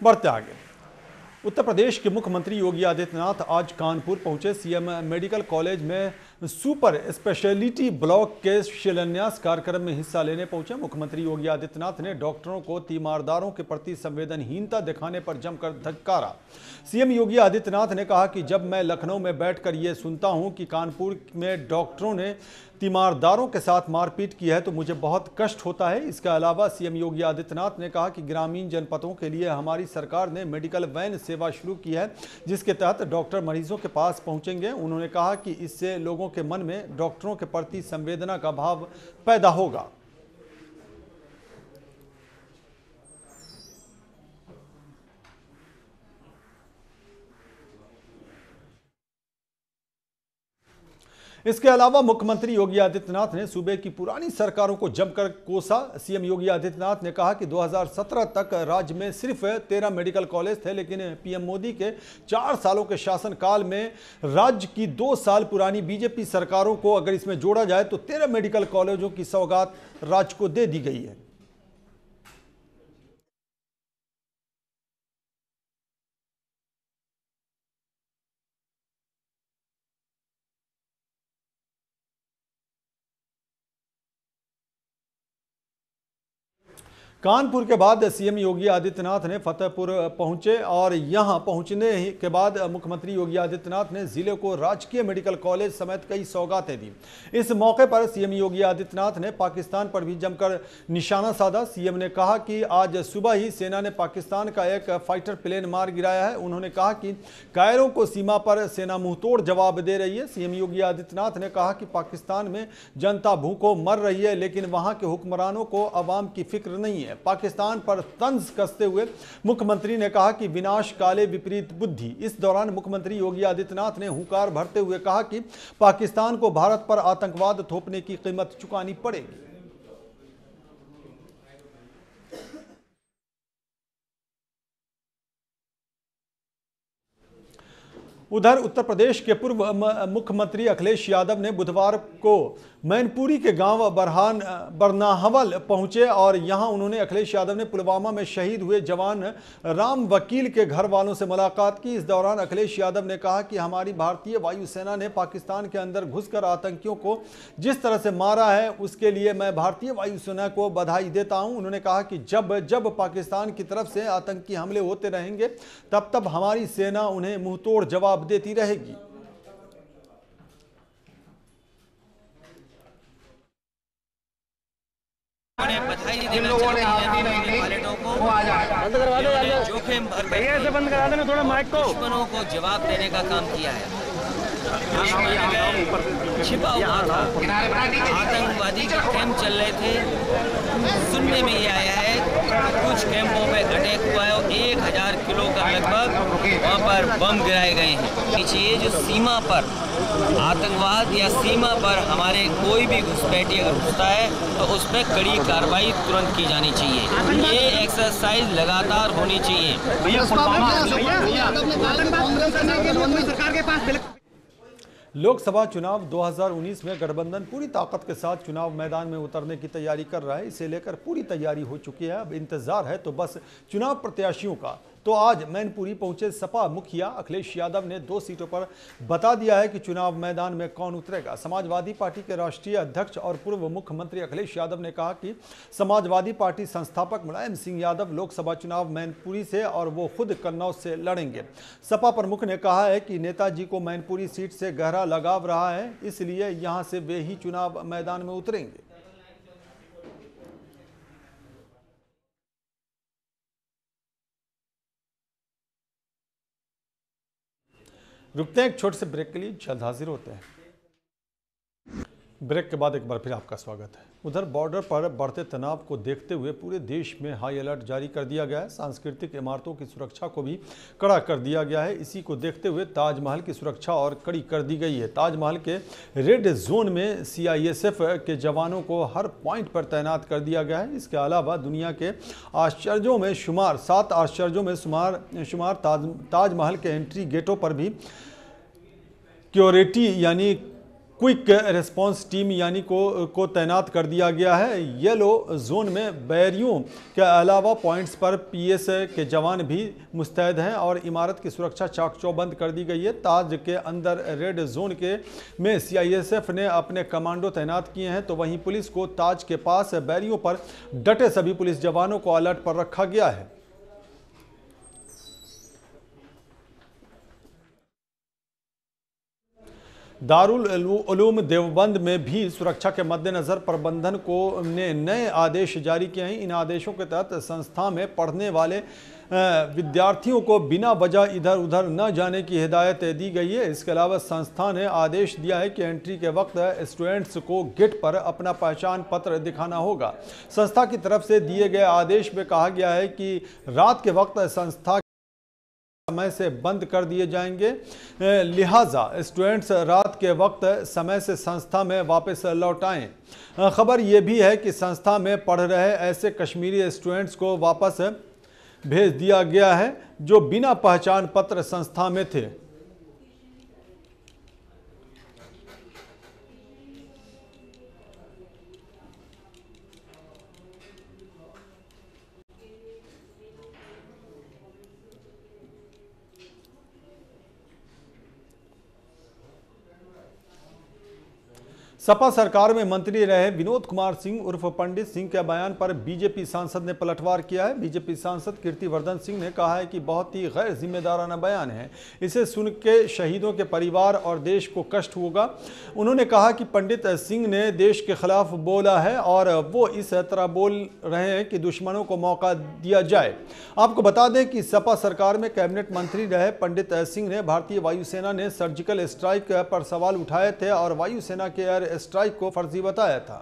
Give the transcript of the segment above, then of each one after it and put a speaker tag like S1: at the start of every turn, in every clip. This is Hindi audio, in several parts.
S1: बढ़ते आगे। उत्तर प्रदेश के मुख्यमंत्री योगी आदित्यनाथ आज कानपुर पहुंचे। सीएम मेडिकल कॉलेज में सुपर स्पेशलिटी ब्लॉक के शिलान्यास कार्यक्रम में हिस्सा लेने पहुंचे। मुख्यमंत्री योगी आदित्यनाथ ने डॉक्टरों को तीमारदारों के प्रति संवेदनहीनता दिखाने पर जमकर धिक्कारा। सीएम योगी आदित्यनाथ ने कहा कि जब मैं लखनऊ में बैठकर ये सुनता हूं कि कानपुर में डॉक्टरों ने तीमारदारों के साथ मारपीट की है तो मुझे बहुत कष्ट होता है। इसके अलावा सीएम योगी आदित्यनाथ ने कहा कि ग्रामीण जनपदों के लिए हमारी सरकार ने मेडिकल वैन सेवा शुरू की है, जिसके तहत डॉक्टर मरीजों के पास पहुंचेंगे। उन्होंने कहा कि इससे लोगों के मन में डॉक्टरों के प्रति संवेदना का भाव पैदा होगा। इसके अलावा मुख्यमंत्री योगी आदित्यनाथ ने सूबे की पुरानी सरकारों को जमकर कोसा। सीएम योगी आदित्यनाथ ने कहा कि 2017 तक राज्य में सिर्फ 13 मेडिकल कॉलेज थे, लेकिन पीएम मोदी के 4 सालों के शासनकाल में राज्य की 2 साल पुरानी बीजेपी सरकारों को अगर इसमें जोड़ा जाए तो 13 मेडिकल कॉलेजों की सौगात राज्य को दे दी गई है। कानपुर के बाद सीएम योगी आदित्यनाथ ने फतेहपुर पहुंचे और यहां पहुंचने के बाद मुख्यमंत्री योगी आदित्यनाथ ने जिले को राजकीय मेडिकल कॉलेज समेत कई सौगातें दी। इस मौके पर सीएम योगी आदित्यनाथ ने पाकिस्तान पर भी जमकर निशाना साधा। सीएम ने कहा कि आज सुबह ही सेना ने पाकिस्तान का एक फाइटर प्लेन मार गिराया है। उन्होंने कहा कि कायरों को सीमा पर सेना मुंहतोड़ जवाब दे रही है। सीएम योगी आदित्यनाथ ने कहा कि पाकिस्तान में जनता भूखों मर रही है, लेकिन वहां के हुक्मरानों को अवाम की फिक्र नहीं है। पाकिस्तान पर तंज कसते हुए मुख्यमंत्री ने कहा कि विनाश काले विपरीत बुद्धि। इस दौरान मुख्यमंत्री योगी आदित्यनाथ ने हुंकार भरते हुए कहा कि पाकिस्तान को भारत पर आतंकवाद थोपने की कीमत चुकानी पड़ेगी। उधर उत्तर प्रदेश के पूर्व मुख्यमंत्री अखिलेश यादव ने बुधवार को मैनपुरी के गांव बरनाहवल पहुंचे और यहां उन्होंने अखिलेश यादव ने पुलवामा में शहीद हुए जवान राम वकील के घर वालों से मुलाकात की। इस दौरान अखिलेश यादव ने कहा कि हमारी भारतीय वायुसेना ने पाकिस्तान के अंदर घुसकर आतंकियों को जिस तरह से मारा है उसके लिए मैं भारतीय वायुसेना को बधाई देता हूं। उन्होंने कहा कि जब जब पाकिस्तान की तरफ से आतंकी हमले होते रहेंगे तब तब हमारी सेना उन्हें मुंहतोड़ जवाब देती रहेगी।
S2: बधाई देना चाहते हैं पायलटों को, जोखिम बंद करा देना थोड़ा माइक को, दुश्मनों को जवाब देने का काम किया है। छिपा हुआ था, आतंकवादी के कैंप चल रहे थे। सुनने में ये आया है कुछ कैंपों पे अटैक हुआ है और 1000 किलो का लगभग वहाँ पर बम गिराए गए हैं। ये जो सीमा पर आतंकवाद या सीमा पर हमारे कोई भी घुसपैठी अगर घुसता है तो उस पर कड़ी कार्रवाई तुरंत की जानी चाहिए। ये एक्सरसाइज लगातार होनी चाहिए।
S1: लोकसभा चुनाव 2019 में गठबंधन पूरी ताकत के साथ चुनाव मैदान में उतरने की तैयारी कर रहा है। इसे लेकर पूरी तैयारी हो चुकी है। अब इंतजार है तो बस चुनाव प्रत्याशियों का। तो आज मैनपुरी पहुंचे सपा मुखिया अखिलेश यादव ने 2 सीटों पर बता दिया है कि चुनाव मैदान में कौन उतरेगा। समाजवादी पार्टी के राष्ट्रीय अध्यक्ष और पूर्व मुख्यमंत्री अखिलेश यादव ने कहा कि समाजवादी पार्टी संस्थापक मुलायम सिंह यादव लोकसभा चुनाव मैनपुरी से और वो खुद कन्नौज से लड़ेंगे। सपा प्रमुख ने कहा है कि नेताजी को मैनपुरी सीट से गहरा लगाव रहा है, इसलिए यहां से वे ही चुनाव मैदान में उतरेंगे। रुकते हैं एक छोटे से ब्रेक के लिए, जल्द हाजिर होते हैं। ब्रेक के बाद एक बार फिर आपका स्वागत है। उधर बॉर्डर पर बढ़ते तनाव को देखते हुए पूरे देश में हाई अलर्ट जारी कर दिया गया है। सांस्कृतिक इमारतों की सुरक्षा को भी कड़ा कर दिया गया है। इसी को देखते हुए ताजमहल की सुरक्षा और कड़ी कर दी गई है। ताजमहल के रेड जोन में सीआईएसएफ के जवानों को हर पॉइंट पर तैनात कर दिया गया है। इसके अलावा दुनिया के आश्चर्यों में शुमार 7 आश्चर्यों में शुमार ताजमहल के एंट्री गेटों पर भी सिक्योरिटी यानी क्विक रिस्पांस टीम यानी को तैनात कर दिया गया है। येलो जोन में बैरियों के अलावा पॉइंट्स पर पीएस के जवान भी मुस्तैद हैं और इमारत की सुरक्षा चाक चौबंद कर दी गई है। ताज के अंदर रेड जोन में सीआईएसएफ ने अपने कमांडो तैनात किए हैं, तो वहीं पुलिस को ताज के पास बैरियों पर डटे सभी पुलिस जवानों को अलर्ट पर रखा गया है। दारुल उलूम देवबंद में भी सुरक्षा के मद्देनजर प्रबंधन को ने नए आदेश जारी किए हैं। इन आदेशों के तहत संस्था में पढ़ने वाले विद्यार्थियों को बिना वजह इधर उधर न जाने की हिदायत दी गई है। इसके अलावा संस्था ने आदेश दिया है कि एंट्री के वक्त स्टूडेंट्स को गेट पर अपना पहचान पत्र दिखाना होगा। संस्था की तरफ से दिए गए आदेश में कहा गया है कि रात के वक्त संस्था समय से बंद कर दिए जाएंगे, लिहाजा स्टूडेंट्स रात के वक्त समय से संस्था में वापस लौट आएं। खबर यह भी है कि संस्था में पढ़ रहे ऐसे कश्मीरी स्टूडेंट्स को वापस भेज दिया गया है जो बिना पहचान पत्र संस्था में थे। सपा सरकार में मंत्री रहे विनोद कुमार सिंह उर्फ पंडित सिंह के बयान पर बीजेपी सांसद ने पलटवार किया है। बीजेपी सांसद कीर्तिवर्धन सिंह ने कहा है कि बहुत ही गैर जिम्मेदाराना बयान है, इसे सुन के शहीदों के परिवार और देश को कष्ट होगा। उन्होंने कहा कि पंडित सिंह ने देश के खिलाफ बोला है और वो इस तरह बोल रहे हैं कि दुश्मनों को मौका दिया जाए। आपको बता दें कि सपा सरकार में कैबिनेट मंत्री रहे पंडित सिंह ने भारतीय वायुसेना ने सर्जिकल स्ट्राइक पर सवाल उठाए थे और वायुसेना के एयर स्ट्राइक को फर्जी बताया था।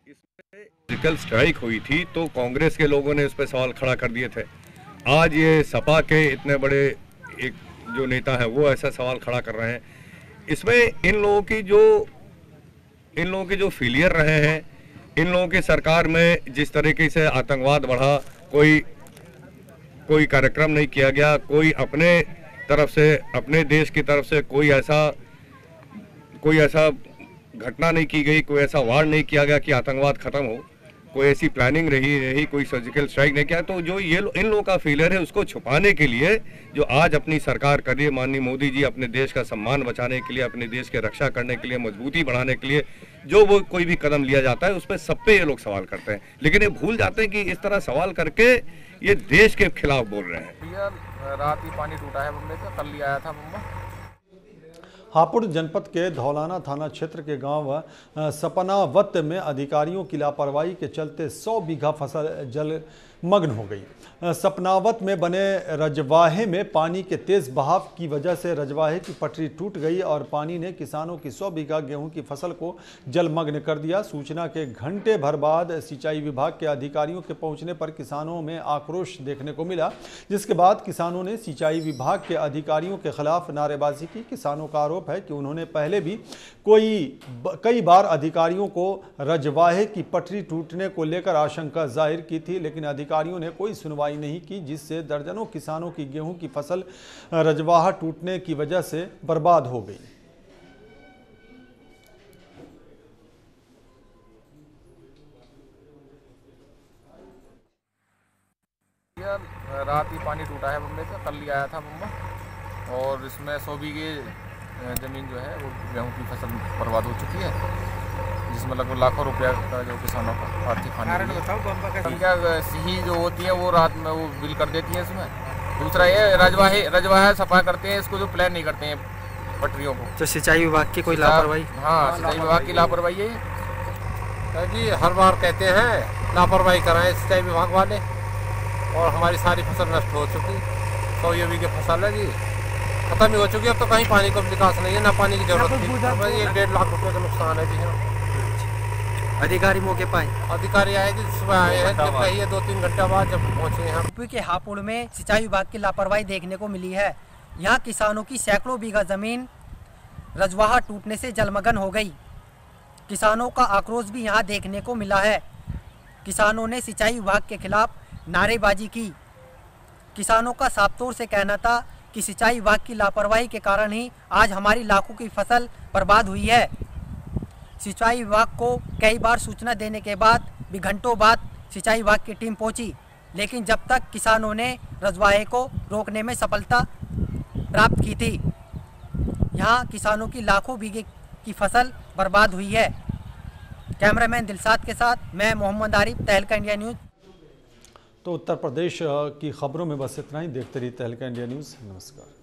S3: सर्जिकल स्ट्राइक हुई थी तो कांग्रेस के लोगों ने उस पर सवाल खड़ा कर दिए थे। आज ये सपा के इतने बड़े एक जो नेता है वो ऐसा सवाल खड़ा कर रहे हैं। इसमें इन लोगों के जो फेलियर रहे हैं, इन लोगों की सरकार में जिस तरीके से आतंकवाद बढ़ा, कोई कार्यक्रम नहीं किया गया, कोई अपने तरफ से अपने देश की तरफ से कोई ऐसा घटना नहीं की गई, कोई ऐसा वार नहीं किया गया कि आतंकवाद खत्म हो, कोई ऐसी प्लानिंग रही, कोई सर्जिकल स्ट्राइक नहीं किया। तो जो ये इन लोगों का फेलियर है उसको छुपाने के लिए जो आज अपनी सरकार कर रही है माननीय मोदी जी, अपने देश का सम्मान बचाने के लिए, अपने देश की रक्षा करने के लिए, मजबूती बढ़ाने के लिए जो वो कोई भी कदम लिया जाता है उस पर सब पे ये लोग सवाल करते हैं, लेकिन ये भूल जाते हैं कि इस तरह सवाल करके ये देश के खिलाफ बोल रहे हैं।
S4: रात ही पानी टूटा है बम्बे से, कल ही आया था बम्बा।
S1: हापुड़ जनपद के धौलाना थाना क्षेत्र के गांव सपनावत में अधिकारियों की लापरवाही के चलते 100 बीघा फसल जलमग्न हो गई। सपनावत में बने रजवाहे में पानी के तेज बहाव की वजह से रजवाहे की पटरी टूट गई और पानी ने किसानों की 100 बीघा गेहूं की फसल को जलमग्न कर दिया। सूचना के घंटे भर बाद सिंचाई विभाग के अधिकारियों के पहुंचने पर किसानों में आक्रोश देखने को मिला, जिसके बाद किसानों ने सिंचाई विभाग के अधिकारियों के खिलाफ नारेबाजी की। किसानों का आरोप है कि उन्होंने पहले भी कई बार अधिकारियों को रजवाहे की पटरी टूटने को लेकर आशंका जाहिर की थी, लेकिन अधिकारियों ने कोई सुनवाई नहीं की, जिससे दर्जनों किसानों की गेहूं की फसल रजवाहा टूटने की वजह से बर्बाद हो गई।
S4: रात ही पानी टूटा है बम्बे से, कल ही आया था बम्बा, और इसमें 100 बीघे ज़मीन जो है वो गेहूं की फसल बर्बाद हो चुकी है, जिसमें लगभग लाखों रुपया का जो किसानों का आर्थिक हानि क्या सिही जो होती है वो रात में वो बिल कर देती है इसमें। दूसरा ये रजवाहा सफा करते हैं, इसको जो प्लान नहीं करते हैं पटरियों को।
S5: तो सिंचाई विभाग की कोई लापरवाही?
S4: हाँ, सिंचाई विभाग की लापरवाही है
S6: जी। हर बार कहते हैं लापरवाही कराएं सिंचाई विभाग वाले, और हमारी सारी फसल नष्ट हो चुकी। 100 बीघे फसल है जी, खत्म ही हो चुकी है। अब तो कहीं पानी का विकास नहीं है, ना पानी की जरूरत थी। 1.5 लाख रुपए का नुकसान है जी। हाँ,
S5: अधिकारी मौके पर आए?
S6: अधिकारी आए जी, सुबह आए हैं, जब कहिए 2-3 घंटे बाद जब पहुंचे यहाँ।
S5: यूपी के हापुड़ में सिंचाई विभाग की लापरवाही देखने को मिली है। यहाँ किसानों की सैकड़ों बीघा जमीन रजवाहा टूटने से जलमग्न हो गई। किसानों का आक्रोश भी यहाँ देखने को मिला है। किसानों ने सिंचाई विभाग के खिलाफ नारेबाजी की। किसानों का साफ तौर से कहना था कि सिंचाई विभाग की लापरवाही के कारण ही आज हमारी लाखों की फसल बर्बाद हुई है। सिंचाई विभाग को कई बार सूचना देने के बाद भी घंटों बाद सिंचाई विभाग की टीम पहुंची, लेकिन जब तक किसानों ने रजवाहे को रोकने में सफलता प्राप्त की थी। यहाँ किसानों की लाखों बीघे की फसल बर्बाद हुई है। कैमरामैन दिलसाद के साथ मैं मोहम्मद आरिफ, तहलका इंडिया न्यूज़।
S1: तो उत्तर प्रदेश की खबरों में बस इतना ही। देखते रहिए तहलका इंडिया न्यूज़। नमस्कार।